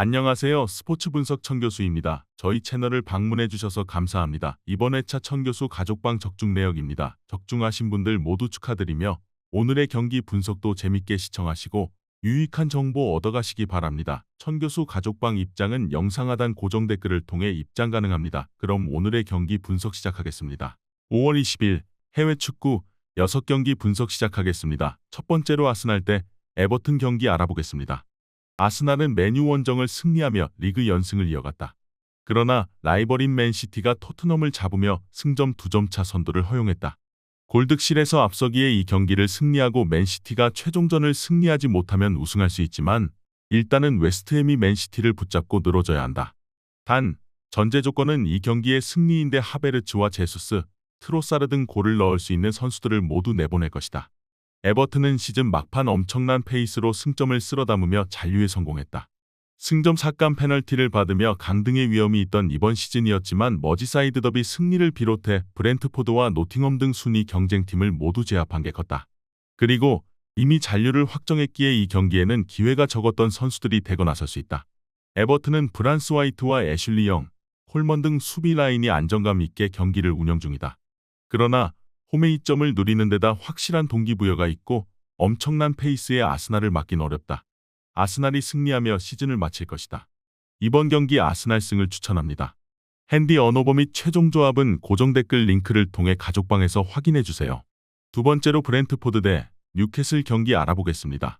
안녕하세요. 스포츠 분석 천교수입니다. 저희 채널을 방문해 주셔서 감사합니다. 이번 회차 천교수 가족방 적중 내역입니다. 적중하신 분들 모두 축하드리며 오늘의 경기 분석도 재밌게 시청하시고 유익한 정보 얻어가시기 바랍니다. 천교수 가족방 입장은 영상 하단 고정 댓글을 통해 입장 가능합니다. 그럼 오늘의 경기 분석 시작하겠습니다. 5월 20일 해외 축구 6경기 분석 시작하겠습니다. 첫 번째로 아스날 대 에버튼 경기 알아보겠습니다. 아스날은 맨유 원정을 승리하며 리그 연승을 이어갔다. 그러나 라이벌인 맨시티가 토트넘을 잡으며 승점 2점 차 선두를 허용했다. 골득실에서 앞서기에 이 경기를 승리하고 맨시티가 최종전을 승리하지 못하면 우승할 수 있지만 일단은 웨스트햄이 맨시티를 붙잡고 늘어져야 한다. 단, 전제 조건은 이 경기의 승리인데 하베르츠와 제수스, 트로사르 등 골을 넣을 수 있는 선수들을 모두 내보낼 것이다. 에버튼은 시즌 막판 엄청난 페이스로 승점을 쓸어 담으며 잔류에 성공했다. 승점 삭감 페널티를 받으며 강등의 위험이 있던 이번 시즌이었지만 머지사이드 더비 승리를 비롯해 브렌트포드와 노팅엄 등 순위 경쟁팀을 모두 제압한 게 컸다. 그리고 이미 잔류를 확정했기에 이 경기에는 기회가 적었던 선수들이 대거 나설 수 있다. 에버튼은 브란스 화이트와 애슐리 영, 콜먼 등 수비 라인이 안정감 있게 경기를 운영 중이다. 그러나 홈의 이점을 누리는 데다 확실한 동기부여가 있고 엄청난 페이스의 아스날을 막긴 어렵다. 아스날이 승리하며 시즌을 마칠 것이다. 이번 경기 아스날 승을 추천합니다. 핸디 언어버 및 최종 조합은 고정 댓글 링크를 통해 가족방에서 확인해주세요. 두 번째로 브렌트포드 대 뉴캐슬 경기 알아보겠습니다.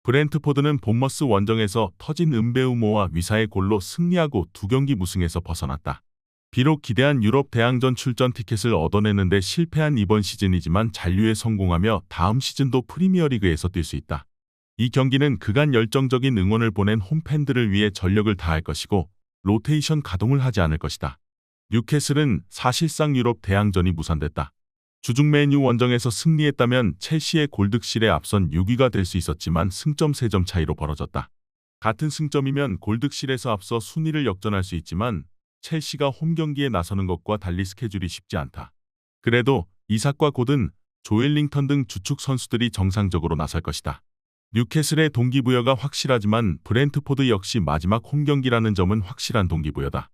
브렌트포드는 본머스 원정에서 터진 은베우모와 위사의 골로 승리하고 2경기 무승에서 벗어났다. 비록 기대한 유럽 대항전 출전 티켓을 얻어내는데 실패한 이번 시즌이지만 잔류에 성공하며 다음 시즌도 프리미어리그에서 뛸 수 있다. 이 경기는 그간 열정적인 응원을 보낸 홈팬들을 위해 전력을 다할 것이고 로테이션 가동을 하지 않을 것이다. 뉴캐슬은 사실상 유럽 대항전이 무산됐다. 주중 맨유 원정에서 승리했다면 첼시의 골득실에 앞선 6위가 될 수 있었지만 승점 3점 차이로 벌어졌다. 같은 승점이면 골득실에서 앞서 순위를 역전할 수 있지만 첼시가 홈경기에 나서는 것과 달리 스케줄이 쉽지 않다. 그래도 이삭과 고든, 조엘링턴 등 주축 선수들이 정상적으로 나설 것이다. 뉴캐슬의 동기부여가 확실하지만 브렌트포드 역시 마지막 홈경기라는 점은 확실한 동기부여다.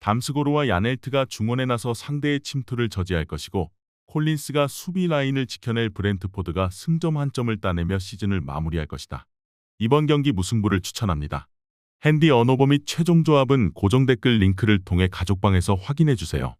담스고르와 야넬트가 중원에 나서 상대의 침투를 저지할 것이고 콜린스가 수비 라인을 지켜낼 브렌트포드가 승점 1점을 따내며 시즌을 마무리할 것이다. 이번 경기 무승부를 추천합니다. 핸디 언어버 및 최종 조합은 고정 댓글 링크를 통해 가족방에서 확인해주세요.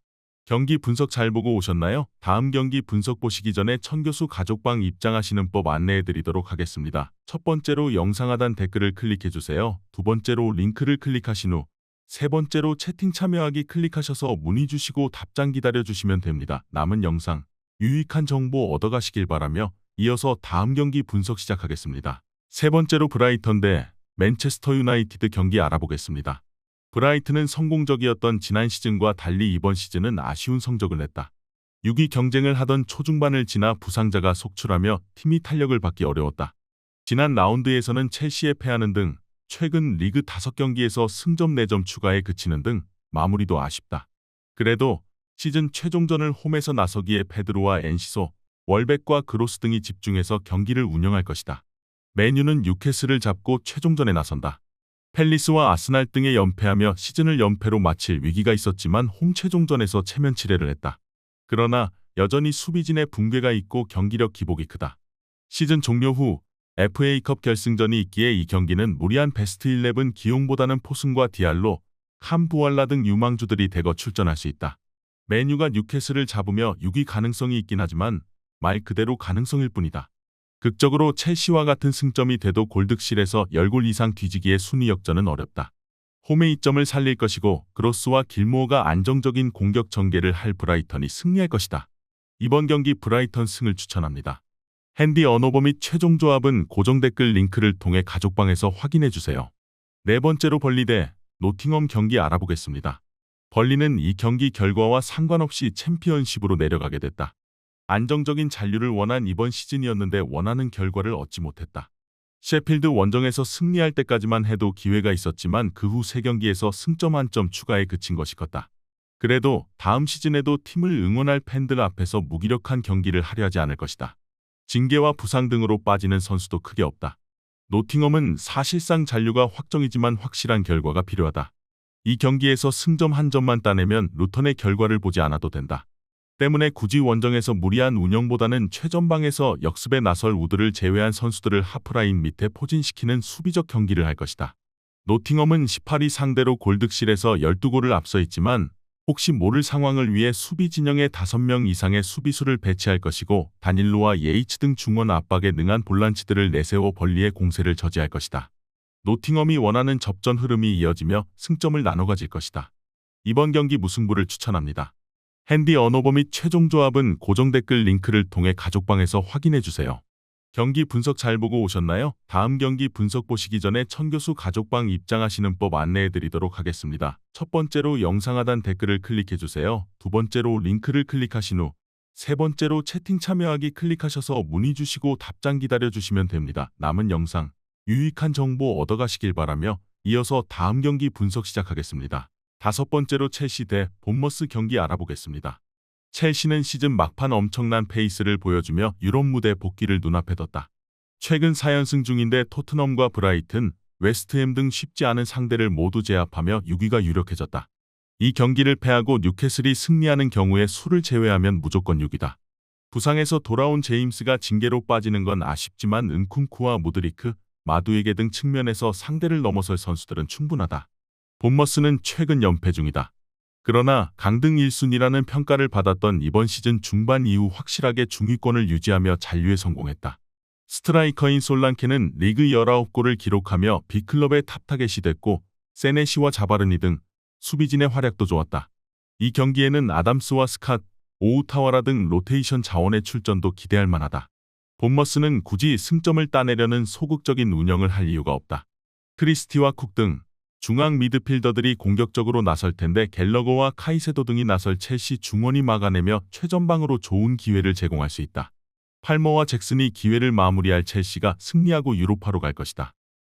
경기 분석 잘 보고 오셨나요? 다음 경기 분석 보시기 전에 천교수 가족방 입장하시는 법 안내해드리도록 하겠습니다. 첫 번째로 영상 하단 댓글을 클릭해주세요. 두 번째로 링크를 클릭하신 후 세 번째로 채팅 참여하기 클릭하셔서 문의 주시고 답장 기다려주시면 됩니다. 남은 영상, 유익한 정보 얻어가시길 바라며 이어서 다음 경기 분석 시작하겠습니다. 세 번째로 브라이턴 대 맨체스터 유나이티드 경기 알아보겠습니다. 브라이튼은 성공적이었던 지난 시즌과 달리 이번 시즌은 아쉬운 성적을 냈다. 6위 경쟁을 하던 초중반을 지나 부상자가 속출하며 팀이 탄력을 받기 어려웠다. 지난 라운드에서는 첼시에 패하는 등 최근 리그 5경기에서 승점 4점 추가에 그치는 등 마무리도 아쉽다. 그래도 시즌 최종전을 홈에서 나서기에 페드로와 엔시소, 월백과 그로스 등이 집중해서 경기를 운영할 것이다. 맨유는 뉴캐슬을 잡고 최종전에 나선다. 팰리스와 아스날 등에 연패하며 시즌을 연패로 마칠 위기가 있었지만 홈 최종전에서 체면치레를 했다. 그러나 여전히 수비진의 붕괴가 있고 경기력 기복이 크다. 시즌 종료 후 FA컵 결승전이 있기에 이 경기는 무리한 베스트 11 기용보다는 포승과 디알로, 캄부알라 등 유망주들이 대거 출전할 수 있다. 맨유가 뉴캐슬을 잡으며 6위 가능성이 있긴 하지만 말 그대로 가능성일 뿐이다. 극적으로 첼시와 같은 승점이 돼도 골득실에서 10골 이상 뒤지기에 순위 역전은 어렵다. 홈의 이점을 살릴 것이고 그로스와 길모어가 안정적인 공격 전개를 할 브라이턴이 승리할 것이다. 이번 경기 브라이턴 승을 추천합니다. 핸디 언어버 및 최종 조합은 고정 댓글 링크를 통해 가족방에서 확인해주세요. 네 번째로 벌리 대 노팅엄 경기 알아보겠습니다. 벌리는 이 경기 결과와 상관없이 챔피언십으로 내려가게 됐다. 안정적인 잔류를 원한 이번 시즌이었는데 원하는 결과를 얻지 못했다. 셰필드 원정에서 승리할 때까지만 해도 기회가 있었지만 그 후 3경기에서 승점 1점 추가에 그친 것이 컸다. 그래도 다음 시즌에도 팀을 응원할 팬들 앞에서 무기력한 경기를 하려 하지 않을 것이다. 징계와 부상 등으로 빠지는 선수도 크게 없다. 노팅엄은 사실상 잔류가 확정이지만 확실한 결과가 필요하다. 이 경기에서 승점 한 점만 따내면 루턴의 결과를 보지 않아도 된다. 때문에 굳이 원정에서 무리한 운영보다는 최전방에서 역습에 나설 우드를 제외한 선수들을 하프라인 밑에 포진시키는 수비적 경기를 할 것이다. 노팅엄은 18위 상대로 골득실에서 12골을 앞서 있지만 혹시 모를 상황을 위해 수비 진영에 5명 이상의 수비수를 배치할 것이고 다닐로와 예이츠 등 중원 압박에 능한 볼란치들을 내세워 벌리의 공세를 저지할 것이다. 노팅엄이 원하는 접전 흐름이 이어지며 승점을 나눠 가질 것이다. 이번 경기 무승부를 추천합니다. 핸디 언어버 및 최종 조합은 고정 댓글 링크를 통해 가족방에서 확인해주세요. 경기 분석 잘 보고 오셨나요? 다음 경기 분석 보시기 전에 천교수 가족방 입장하시는 법 안내해드리도록 하겠습니다. 첫 번째로 영상 하단 댓글을 클릭해주세요. 두 번째로 링크를 클릭하신 후 세 번째로 채팅 참여하기 클릭하셔서 문의 주시고 답장 기다려주시면 됩니다. 남은 영상 유익한 정보 얻어가시길 바라며 이어서 다음 경기 분석 시작하겠습니다. 다섯 번째로 첼시 대 본머스 경기 알아보겠습니다. 첼시는 시즌 막판 엄청난 페이스를 보여주며 유럽 무대 복귀를 눈앞에 뒀다. 최근 4연승 중인데 토트넘과 브라이튼, 웨스트햄 등 쉽지 않은 상대를 모두 제압하며 6위가 유력해졌다. 이 경기를 패하고 뉴캐슬이 승리하는 경우에 수를 제외하면 무조건 6위다. 부상에서 돌아온 제임스가 징계로 빠지는 건 아쉽지만 은쿤쿠와 무드리크, 마두에게 등 측면에서 상대를 넘어설 선수들은 충분하다. 본머스는 최근 연패 중이다. 그러나 강등 1순위라는 평가를 받았던 이번 시즌 중반 이후 확실하게 중위권을 유지하며 잔류에 성공했다. 스트라이커인 솔랑케는 리그 19골을 기록하며 B클럽의 탑타겟이 됐고 세네시와 자바르니 등 수비진의 활약도 좋았다. 이 경기에는 아담스와 스캇, 오우타와라 등 로테이션 자원의 출전도 기대할 만하다. 본머스는 굳이 승점을 따내려는 소극적인 운영을 할 이유가 없다. 크리스티와 쿡 등 중앙 미드필더들이 공격적으로 나설 텐데 갤러거와 카이세도 등이 나설 첼시 중원이 막아내며 최전방으로 좋은 기회를 제공할 수 있다. 팔머와 잭슨이 기회를 마무리할 첼시가 승리하고 유로파로 갈 것이다.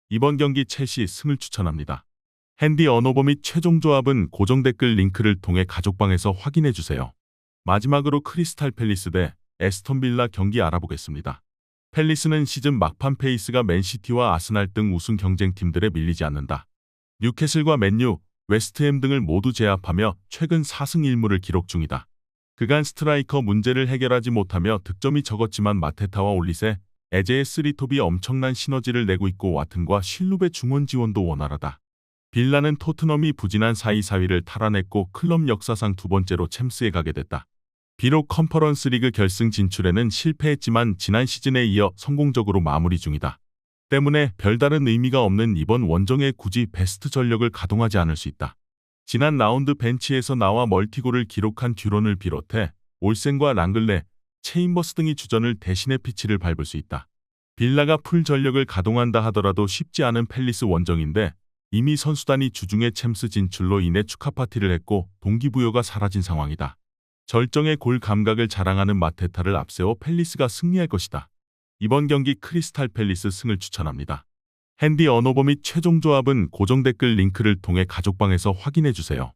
이번 경기 첼시 승을 추천합니다. 핸디 언어버 및 최종 조합은 고정 댓글 링크를 통해 가족방에서 확인해주세요. 마지막으로 크리스탈 팰리스 대 에스턴 빌라 경기 알아보겠습니다. 팰리스는 시즌 막판 페이스가 맨시티와 아스날 등 우승 경쟁팀들에 밀리지 않는다. 뉴캐슬과 맨유, 웨스트햄 등을 모두 제압하며 최근 4승 1무를 기록 중이다. 그간 스트라이커 문제를 해결하지 못하며 득점이 적었지만 마테타와 올리세, 에제의 쓰리톱이 엄청난 시너지를 내고 있고 와튼과 실룹의 중원 지원도 원활하다. 빌라는 토트넘이 부진한 4위 4위를 탈환했고 클럽 역사상 두 번째로 챔스에 가게 됐다. 비록 컨퍼런스 리그 결승 진출에는 실패했지만 지난 시즌에 이어 성공적으로 마무리 중이다. 때문에 별다른 의미가 없는 이번 원정에 굳이 베스트 전력을 가동하지 않을 수 있다. 지난 라운드 벤치에서 나와 멀티골을 기록한 듀런을 비롯해 올센과 랑글레, 체인버스 등이 주전을 대신해 피치를 밟을 수 있다. 빌라가 풀 전력을 가동한다 하더라도 쉽지 않은 팰리스 원정인데 이미 선수단이 주중에 챔스 진출로 인해 축하 파티를 했고 동기부여가 사라진 상황이다. 절정의 골 감각을 자랑하는 마테타를 앞세워 팰리스가 승리할 것이다. 이번 경기 크리스탈 팰리스 승을 추천합니다. 핸디 언어버 및 최종 조합은 고정 댓글 링크를 통해 가족방에서 확인해주세요.